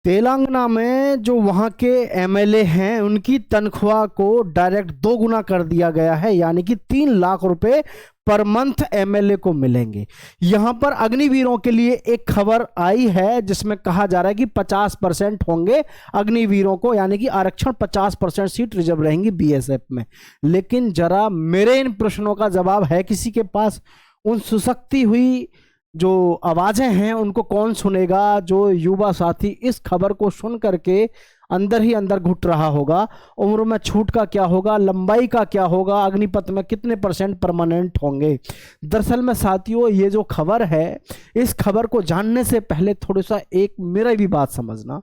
तेलंगाना में जो वहाँ के एमएलए हैं उनकी तनख्वाह को डायरेक्ट 2 गुना कर दिया गया है, यानी कि 3 लाख रुपए पर मंथ एमएलए को मिलेंगे। यहां पर अग्निवीरों के लिए एक खबर आई है जिसमें कहा जा रहा है कि 50% होंगे अग्निवीरों को, यानी कि आरक्षण 50% सीट रिजर्व रहेंगी बीएसएफ में। लेकिन जरा मेरे इन प्रश्नों का जवाब है किसी के पास? उन सुसकती हुई जो आवाजें हैं उनको कौन सुनेगा? जो युवा साथी इस खबर को सुन करके अंदर ही अंदर घुट रहा होगा, उम्र में छूट का क्या होगा, लंबाई का क्या होगा, अग्निपथ में कितने % परमानेंट होंगे। दरअसल में साथियों, ये जो खबर है, इस खबर को जानने से पहले थोड़ा सा एक मेरा भी बात समझना।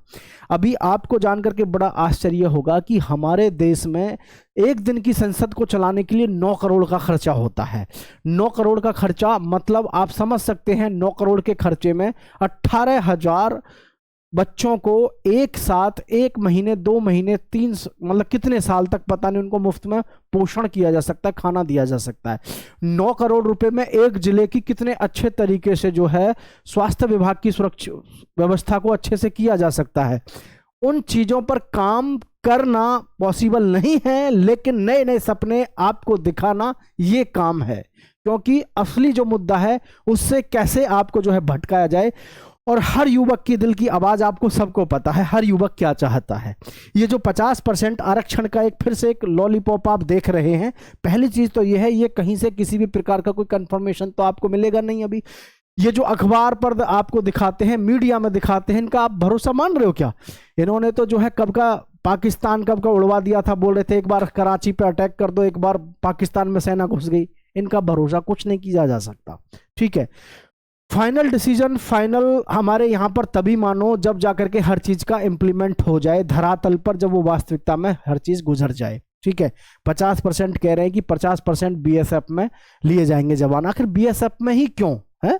अभी आपको जानकर के बड़ा आश्चर्य होगा कि हमारे देश में एक दिन की संसद को चलाने के लिए 9 करोड़ का खर्चा होता है। 9 करोड़ का खर्चा मतलब आप समझ सकते हैं, 9 करोड़ के खर्चे में 18,000 बच्चों को एक साथ 1 महीने 2 महीने 3 मतलब कितने साल तक पता नहीं उनको मुफ्त में पोषण किया जा सकता है, खाना दिया जा सकता है। 9 करोड़ रुपए में एक जिले की कितने अच्छे तरीके से जो है स्वास्थ्य विभाग की सुरक्षा व्यवस्था को अच्छे से किया जा सकता है। उन चीजों पर काम करना पॉसिबल नहीं है, लेकिन नए नए सपने आपको दिखाना ये काम है। क्योंकि असली जो मुद्दा है उससे कैसे आपको जो है भटकाया जाए। और हर युवक की दिल की आवाज आपको सबको पता है, हर युवक क्या चाहता है। ये जो 50% आरक्षण का एक फिर से एक लॉलीपॉप आप देख रहे हैं, पहली चीज तो ये है, ये कहीं से किसी भी प्रकार का कोई कंफर्मेशन तो आपको मिलेगा नहीं। अभी ये जो अखबार पर आपको दिखाते हैं, मीडिया में दिखाते हैं, इनका आप भरोसा मान रहे हो क्या? इन्होंने तो जो है कब का पाकिस्तान कब का उड़वा दिया था, बोल रहे थे एक बार कराची पे अटैक कर दो, एक बार पाकिस्तान में सेना घुस गई। इनका भरोसा कुछ नहीं किया जा सकता, ठीक है। फाइनल डिसीजन फाइनल हमारे यहां पर तभी मानो जब जाकर के हर चीज का इंप्लीमेंट हो जाए धरातल पर, जब वो वास्तविकता में हर चीज गुजर जाए, ठीक है। 50% कह रहे हैं कि 50% बीएसएफ में लिए जाएंगे जवान। आखिर बीएसएफ में ही क्यों है?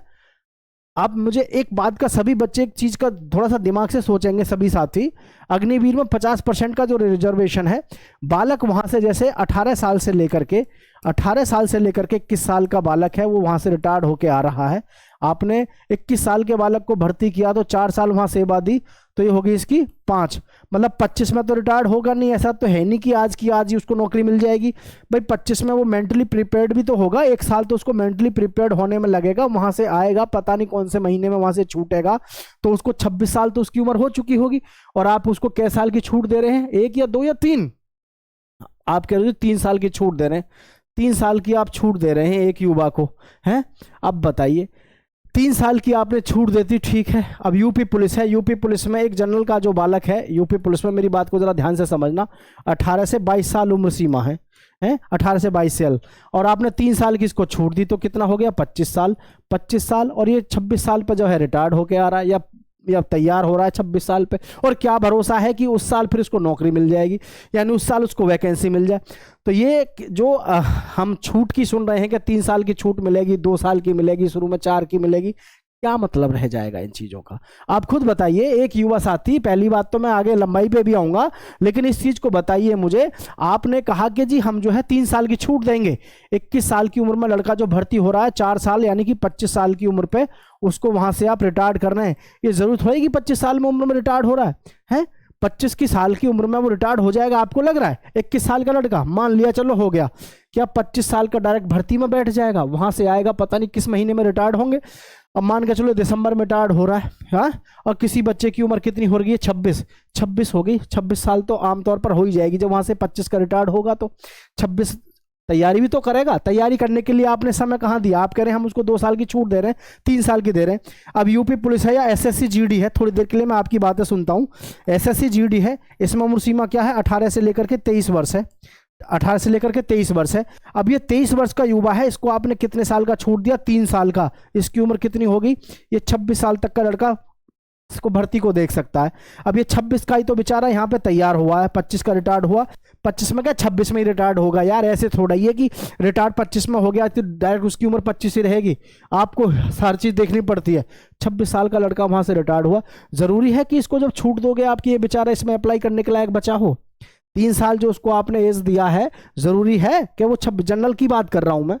आप मुझे एक बात का, सभी बच्चे एक चीज का थोड़ा सा दिमाग से सोचेंगे सभी साथी। अग्निवीर में 50% का जो रिजर्वेशन है, बालक वहां से जैसे 18 साल से लेकर के 21 साल का बालक है, वो वहां से रिटायर्ड होके आ रहा है। आपने 21 साल के बालक को भर्ती किया तो 4 साल वहां सेवा दी, तो ये होगी इसकी 5, मतलब 25 में तो रिटायर्ड होगा नहीं। ऐसा तो है नहीं कि आज की आज ही उसको नौकरी मिल जाएगी भाई। 25 में वो मेंटली प्रिपेयर्ड भी तो होगा, 1 साल तो उसको मेंटली प्रिपेयर्ड होने में लगेगा। वहां से आएगा, पता नहीं कौन से महीने में वहां से छूटेगा, तो उसको 26 साल तो उसकी उम्र हो चुकी होगी। और आप उसको कै साल की छूट दे रहे हैं? 1 या 2 या 3? आप कह रहे हो 3 साल की छूट दे रहे हैं। 3 साल की आप छूट दे रहे हैं एक युवा को, हैं? अब बताइए, 3 साल की आपने छूट देती, ठीक है। अब यूपी पुलिस है, यूपी पुलिस में एक जनरल का जो बालक है, यूपी पुलिस में, मेरी बात को जरा ध्यान से समझना, 18 से 22 साल उम्र सीमा है, 18 से 22 साल, और आपने 3 साल की इसको छूट दी, तो कितना हो गया? 25 साल। 25 साल, और ये 26 साल पर जो है रिटायर्ड होके आ रहा है या तैयार हो रहा है 26 साल पे। और क्या भरोसा है कि उस साल फिर उसको नौकरी मिल जाएगी, यानी उस साल उसको वैकेंसी मिल जाए। तो ये जो हम छूट की सुन रहे हैं कि 3 साल की छूट मिलेगी, 2 साल की मिलेगी, शुरू में 4 की मिलेगी, क्या मतलब रह जाएगा इन चीजों का? आप खुद बताइए। एक युवा साथी, पहली बात तो मैं आगे लंबाई पे भी आऊंगा, लेकिन इस चीज को बताइए मुझे। आपने कहा कि जी हम जो है 3 साल की छूट देंगे। 21 साल की उम्र में लड़का जो भर्ती हो रहा है, 4 साल यानी कि 25 साल की उम्र पे उसको वहां से आप रिटायर्ड कर रहे हैं। ये जरूरत होगी 25 साल में उम्र में रिटायर्ड हो रहा है? 25 की साल की उम्र में वो रिटायर्ड हो जाएगा, आपको लग रहा है? 21 साल का लड़का मान लिया, चलो हो गया, क्या 25 साल का डायरेक्ट भर्ती में बैठ जाएगा? वहां से आएगा, पता नहीं किस महीने में रिटायर्ड होंगे। अब मान के चलो दिसंबर में रिटायर्ड हो रहा है, हाँ? और किसी बच्चे की उम्र कितनी हो रही है? 26 हो गई। 26 साल तो आमतौर पर हो ही जाएगी जब वहां से 25 का रिटायर्ड होगा, तो 26 तैयारी भी तो करेगा। तैयारी करने के लिए आपने समय कहाँ दिया? आप कह रहे हैं हम उसको 2 साल की छूट दे रहे हैं, 3 साल की दे रहे हैं। अब यूपी पुलिस है या एसएससी जीडी है, थोड़ी देर के लिए मैं आपकी बातें सुनता हूँ। एसएससी जीडी है, इसमें उम्र सीमा क्या है? 18 से लेकर के 23 वर्ष है। 18 से लेकर के 23 वर्ष है। अब ये 23 वर्ष का युवा है, इसको आपने कितने साल का छूट दिया? 3 साल का। इसकी उम्र कितनी होगी? ये 26 साल तक का लड़का इसको भर्ती को देख सकता है। अब ये 26 का ही तो बेचारा यहाँ पे तैयार हुआ है, 25 का रिटायर्ड हुआ। 25 में क्या 26 में ही रिटायर्ड होगा? यार ऐसे थोड़ा ही है कि रिटायर्ड 25 में हो गया तो डायरेक्ट उसकी उम्र 25 ही रहेगी। आपको हर चीज देखनी पड़ती है। 26 साल का लड़का वहां से रिटायर्ड हुआ, जरूरी है कि इसको जब छूट दोगे आपकी ये बेचारा इसमें अप्लाई करने के लायक बचा हो? 3 साल जो उसको आपने एज दिया है, जरूरी है कि वो जनरल की बात कर रहा हूं मैं,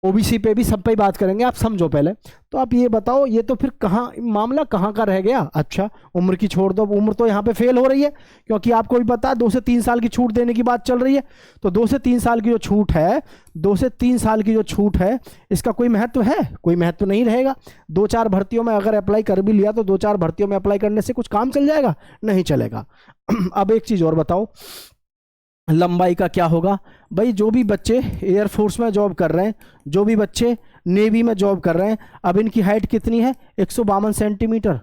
ओबीसी पे भी, सब पे ही बात करेंगे, आप समझो पहले। तो आप ये बताओ, ये तो फिर कहाँ मामला कहाँ का रह गया। अच्छा, उम्र की छोड़ दो, उम्र तो यहाँ पे फेल हो रही है, क्योंकि आपको भी पता है 2 से 3 साल की छूट देने की बात चल रही है। तो 2 से 3 साल की जो छूट है, 2 से 3 साल की जो छूट है, इसका कोई महत्व है? कोई महत्व नहीं रहेगा। 2-4 भर्तियों में अगर अप्लाई कर भी लिया तो 2-4 भर्तियों में अप्लाई करने से कुछ काम चल जाएगा? नहीं चलेगा। अब एक चीज़ और बताओ, लंबाई का क्या होगा? भाई जो भी बच्चे एयरफोर्स में जॉब कर रहे हैं, जो भी बच्चे नेवी में जॉब कर रहे हैं, अब इनकी हाइट कितनी है? 152 सेंटीमीटर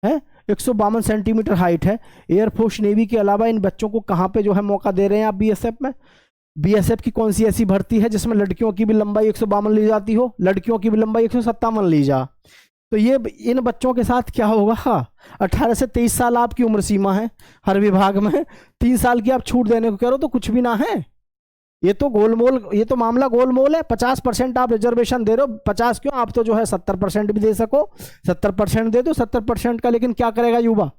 है, 152 सेंटीमीटर हाइट है। एयरफोर्स नेवी के अलावा इन बच्चों को कहाँ पे जो है मौका दे रहे हैं आप? बीएसएफ में। बीएसएफ की कौन सी ऐसी भर्ती है जिसमें लड़कियों की भी लंबाई 152 ली जाती हो, लड़कियों की भी लंबाई 157 ली जा? तो ये इन बच्चों के साथ क्या होगा? हाँ, 18 से 23 साल आपकी उम्र सीमा है हर विभाग में, 3 साल की आप छूट देने को कह रहे हो, तो कुछ भी ना है। ये तो गोलमोल, ये तो मामला गोलमोल है। 50% आप रिजर्वेशन दे रहे हो, 50 क्यों, आप तो जो है 70% भी दे सको, 70% दे दो 70% का। लेकिन क्या करेगा युवा?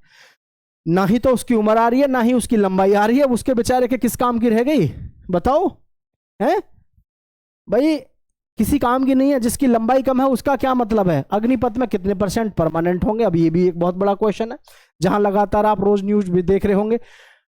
ना ही तो उसकी उम्र आ रही है, ना ही उसकी लंबाई आ रही है, उसके बेचारे के किस काम की रह गई बताओ? है भाई, किसी काम की नहीं है। जिसकी लंबाई कम है उसका क्या मतलब है? अग्निपथ में कितने % परमानेंट होंगे? अब ये भी एक बहुत बड़ा क्वेश्चन है, जहां लगातार आप रोज न्यूज भी देख रहे होंगे।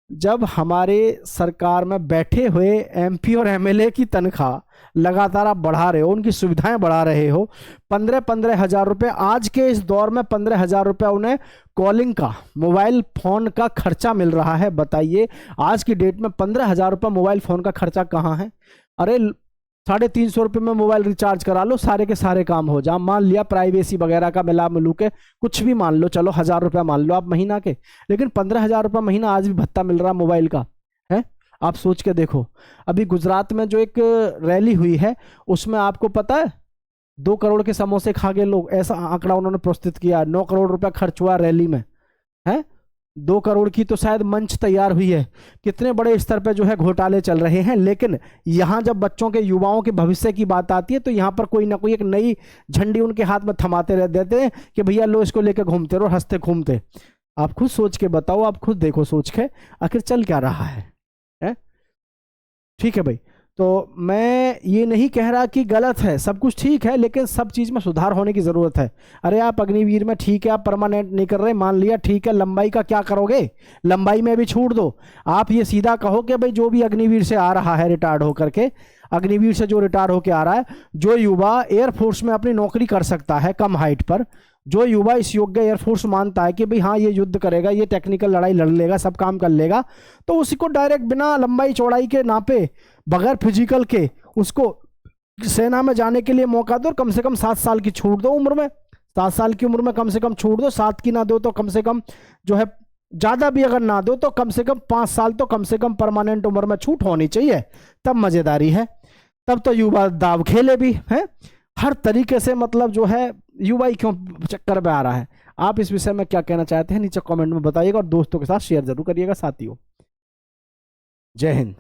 जब हमारे सरकार में बैठे हुए एमपी और एमएलए की तनख्वाह लगातार आप बढ़ा रहे हो, उनकी सुविधाएं बढ़ा रहे हो, 15-15 हजार रुपए, आज के इस दौर में 15 हजार रुपए उन्हें कॉलिंग का, मोबाइल फोन का खर्चा मिल रहा है। बताइए आज की डेट में 15 हजार रुपये मोबाइल फोन का खर्चा कहाँ है? अरे 350 रुपये में मोबाइल रिचार्ज करा लो, सारे के सारे काम हो जा। मान लिया प्राइवेसी वगैरह का मिला मिलू के कुछ भी मान लो, चलो 1000 रुपया मान लो आप महीना के, लेकिन 15,000 रुपया महीना आज भी भत्ता मिल रहा मोबाइल का है। आप सोच के देखो, अभी गुजरात में जो एक रैली हुई है उसमें आपको पता है 2 करोड़ के समोसे खा गए लोग, ऐसा आंकड़ा उन्होंने प्रस्तुत किया। 9 करोड़ रुपया खर्च हुआ रैली में, है 2 करोड़ की तो शायद मंच तैयार हुई है। कितने बड़े स्तर पे जो है घोटाले चल रहे हैं। लेकिन यहां जब बच्चों के, युवाओं के भविष्य की बात आती है तो यहां पर कोई ना कोई एक नई झंडी उनके हाथ में थमाते रह देते हैं कि भैया लो इसको लेकर घूमते रहो, हंसते घूमते। आप खुद सोच के बताओ, आप खुद देखो सोच के, आखिर चल क्या रहा है? ठीक है भाई, तो मैं ये नहीं कह रहा कि गलत है, सब कुछ ठीक है, लेकिन सब चीज़ में सुधार होने की ज़रूरत है। अरे आप अग्निवीर में ठीक है, आप परमानेंट नहीं कर रहे, मान लिया ठीक है, लंबाई का क्या करोगे? लंबाई में भी छूट दो। आप ये सीधा कहो कि भाई जो भी अग्निवीर से आ रहा है रिटायर्ड होकर के, अग्निवीर से जो रिटायर होकर आ रहा है, जो युवा एयरफोर्स में अपनी नौकरी कर सकता है कम हाइट पर, जो युवा इस योग्य एयरफोर्स मानता है कि भाई हाँ ये युद्ध करेगा, ये टेक्निकल लड़ाई लड़ लेगा, सब काम कर लेगा, तो उसी को डायरेक्ट बिना लंबाई चौड़ाई के नापे, बगैर फिजिकल के, उसको सेना में जाने के लिए मौका दो। कम से कम 7 साल की छूट दो उम्र में, 7 साल की उम्र में कम से कम छूट दो। 7 की ना दो तो कम से कम जो है, ज़्यादा भी अगर ना दो तो कम से कम 5 साल तो कम से कम परमानेंट उम्र में छूट होनी चाहिए, तब मज़ेदारी है। तब तो युवा दाव खेले भी है हर तरीके से। मतलब जो है युवा ही क्यों चक्कर में आ रहा है? आप इस विषय में क्या कहना चाहते हैं नीचे कमेंट में बताइएगा, और दोस्तों के साथ शेयर जरूर करिएगा साथियों। जय हिंद।